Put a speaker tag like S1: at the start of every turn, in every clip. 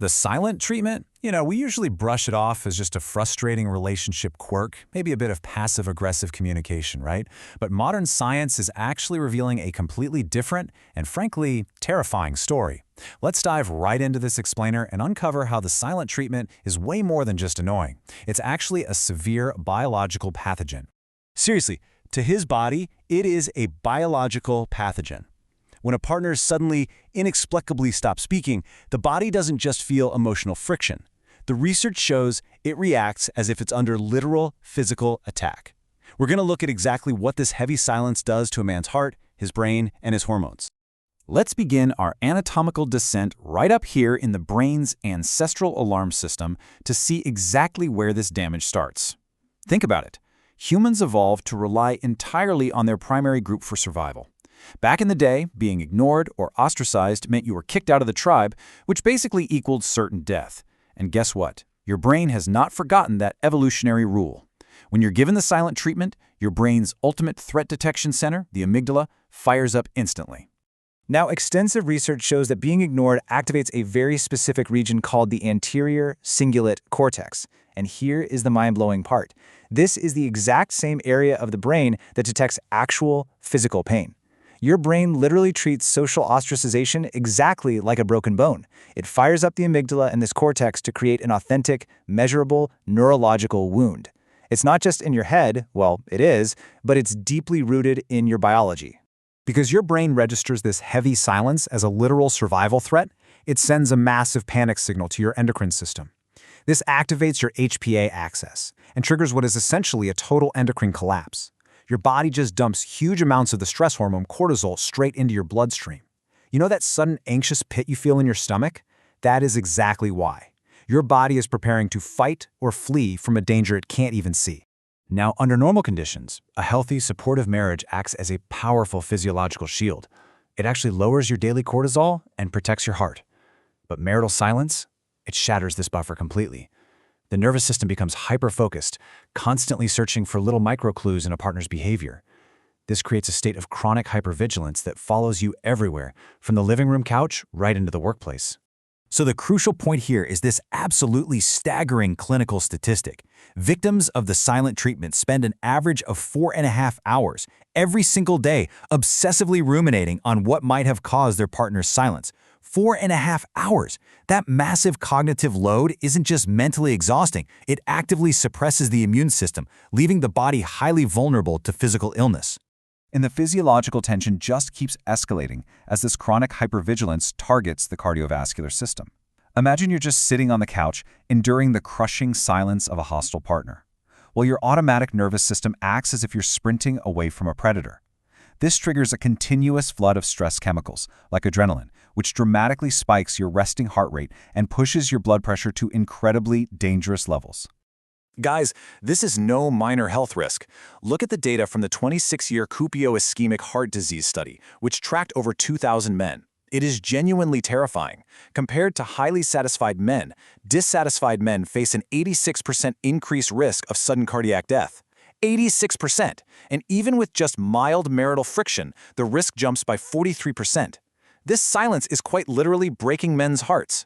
S1: The silent treatment? We usually brush it off as just a frustrating relationship quirk, maybe a bit of passive-aggressive communication, right? But modern science is actually revealing a completely different and, frankly, terrifying story. Let's dive right into this explainer and uncover how the silent treatment is way more than just annoying. It's actually a severe biological pathogen. Seriously, to his body, it is a biological pathogen. When a partner suddenly, inexplicably stops speaking, the body doesn't just feel emotional friction. The research shows it reacts as if it's under literal physical attack. We're going to look at exactly what this heavy silence does to a man's heart, his brain, and his hormones. Let's begin our anatomical descent right up here in the brain's ancestral alarm system to see exactly where this damage starts. Think about it. Humans evolved to rely entirely on their primary group for survival. Back in the day, being ignored or ostracized meant you were kicked out of the tribe, which basically equaled certain death. And guess what? Your brain has not forgotten that evolutionary rule. When you're given the silent treatment, your brain's ultimate threat detection center, the amygdala, fires up instantly.
S2: Now, extensive research shows that being ignored activates a very specific region called the anterior cingulate cortex. And here is the mind-blowing part. This is the exact same area of the brain that detects actual physical pain. Your brain literally treats social ostracization exactly like a broken bone. It fires up the amygdala and this cortex to create an authentic, measurable, neurological wound. It's not just in your head, well, it is, but it's deeply rooted in your biology.
S1: Because your brain registers this heavy silence as a literal survival threat, it sends a massive panic signal to your endocrine system. This activates your HPA axis and triggers what is essentially a total endocrine collapse. Your body just dumps huge amounts of the stress hormone cortisol straight into your bloodstream. You know that sudden anxious pit you feel in your stomach? That is exactly why. Your body is preparing to fight or flee from a danger it can't even see. Now, under normal conditions, a healthy, supportive marriage acts as a powerful physiological shield. It actually lowers your daily cortisol and protects your heart. But marital silence? It shatters this buffer completely. The nervous system becomes hyper-focused, constantly searching for little micro-clues in a partner's behavior. This creates a state of chronic hypervigilance that follows you everywhere, from the living room couch right into the workplace. So the crucial point here is this absolutely staggering clinical statistic. Victims of the silent treatment spend an average of 4.5 hours every single day obsessively ruminating on what might have caused their partner's silence. 4.5 hours. That massive cognitive load isn't just mentally exhausting, it actively suppresses the immune system, leaving the body highly vulnerable to physical illness. And the physiological tension just keeps escalating as this chronic hypervigilance targets the cardiovascular system. Imagine you're just sitting on the couch, enduring the crushing silence of a hostile partner. Well, your automatic nervous system acts as if you're sprinting away from a predator. This triggers a continuous flood of stress chemicals, like adrenaline, which dramatically spikes your resting heart rate and pushes your blood pressure to incredibly dangerous levels. Guys, this is no minor health risk. Look at the data from the 26-year Cupio ischemic heart disease study, which tracked over 2,000 men. It is genuinely terrifying. Compared to highly satisfied men, dissatisfied men face an 86% increased risk of sudden cardiac death. 86%! And even with just mild marital friction, the risk jumps by 43%. This silence is quite literally breaking men's hearts.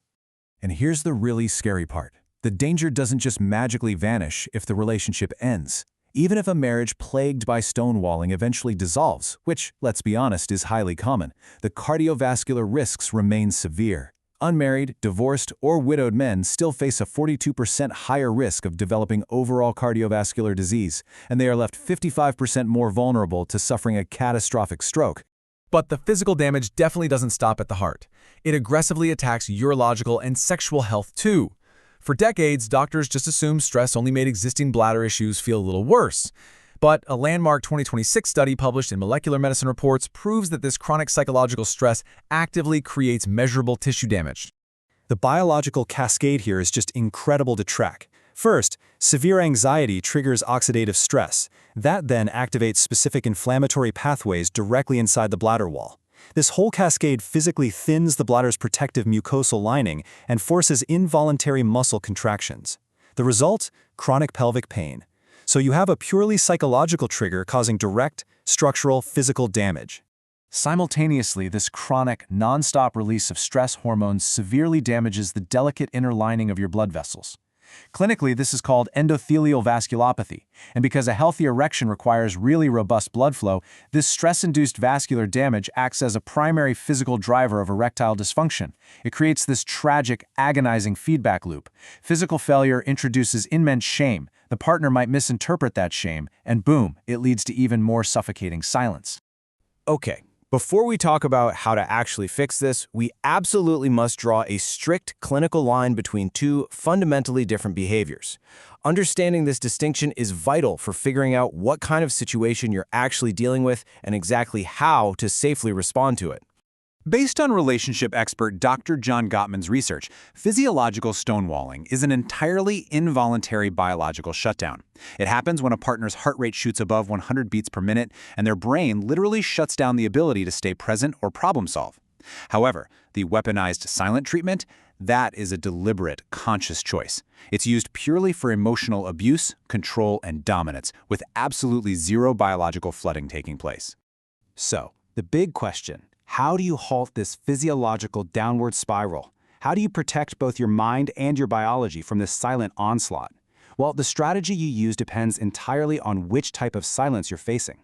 S1: And here's the really scary part. The danger doesn't just magically vanish if the relationship ends. Even if a marriage plagued by stonewalling eventually dissolves, which, let's be honest, is highly common, the cardiovascular risks remain severe. Unmarried, divorced, or widowed men still face a 42% higher risk of developing overall cardiovascular disease, and they are left 55% more vulnerable to suffering a catastrophic stroke. But the physical damage definitely doesn't stop at the heart. It aggressively attacks urological and sexual health too. For decades, doctors just assumed stress only made existing bladder issues feel a little worse. But a landmark 2026 study published in Molecular Medicine Reports proves that this chronic psychological stress actively creates measurable tissue damage.
S2: The biological cascade here is just incredible to track. First, severe anxiety triggers oxidative stress. That then activates specific inflammatory pathways directly inside the bladder wall. This whole cascade physically thins the bladder's protective mucosal lining and forces involuntary muscle contractions. The result? Chronic pelvic pain. So you have a purely psychological trigger causing direct, structural, physical damage.
S3: Simultaneously, this chronic, non-stop release of stress hormones severely damages the delicate inner lining of your blood vessels. Clinically, this is called endothelial vasculopathy, and because a healthy erection requires really robust blood flow, this stress-induced vascular damage acts as a primary physical driver of erectile dysfunction. It creates this tragic, agonizing feedback loop. Physical failure introduces immense shame. The partner might misinterpret that shame, and boom, it leads to even more suffocating silence.
S2: Okay, before we talk about how to actually fix this, we absolutely must draw a strict clinical line between two fundamentally different behaviors. Understanding this distinction is vital for figuring out what kind of situation you're actually dealing with and exactly how to safely respond to it.
S1: Based on relationship expert Dr. John Gottman's research, physiological stonewalling is an entirely involuntary biological shutdown. It happens when a partner's heart rate shoots above 100 beats per minute and their brain literally shuts down the ability to stay present or problem solve. However, the weaponized silent treatment, that is a deliberate, conscious choice. It's used purely for emotional abuse, control, and dominance, with absolutely zero biological flooding taking place.
S2: So, the big question: how do you halt this physiological downward spiral? How do you protect both your mind and your biology from this silent onslaught? Well, the strategy you use depends entirely on which type of silence you're facing.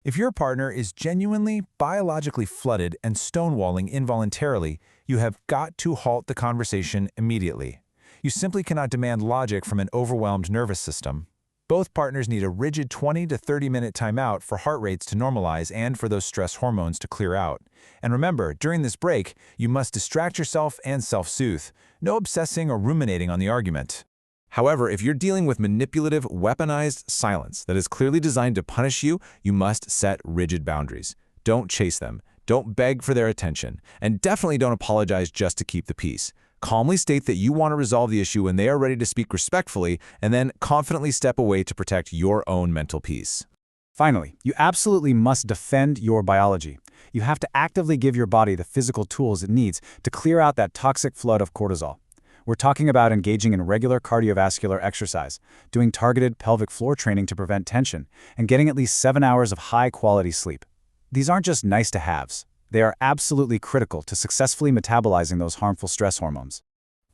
S4: If your partner is genuinely biologically flooded and stonewalling involuntarily, you have got to halt the conversation immediately. You simply cannot demand logic from an overwhelmed nervous system. Both partners need a rigid 20 to 30-minute timeout for heart rates to normalize and for those stress hormones to clear out. And remember, during this break, you must distract yourself and self-soothe. No obsessing or ruminating on the argument. However, if you're dealing with manipulative, weaponized silence that is clearly designed to punish you, you must set rigid boundaries. Don't chase them. Don't beg for their attention. And definitely don't apologize just to keep the peace. Calmly state that you want to resolve the issue when they are ready to speak respectfully, and then confidently step away to protect your own mental peace.
S2: Finally, you absolutely must defend your biology. You have to actively give your body the physical tools it needs to clear out that toxic flood of cortisol. We're talking about engaging in regular cardiovascular exercise, doing targeted pelvic floor training to prevent tension, and getting at least 7 hours of high-quality sleep. These aren't just nice-to-haves. They are absolutely critical to successfully metabolizing those harmful stress hormones.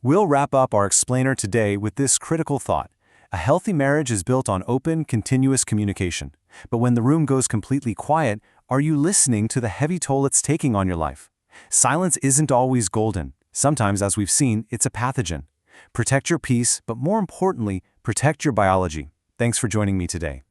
S3: We'll wrap up our explainer today with this critical thought. A healthy marriage is built on open, continuous communication. But when the room goes completely quiet, are you listening to the heavy toll it's taking on your life? Silence isn't always golden. Sometimes, as we've seen, it's a pathogen. Protect your peace, but more importantly, protect your biology. Thanks for joining me today.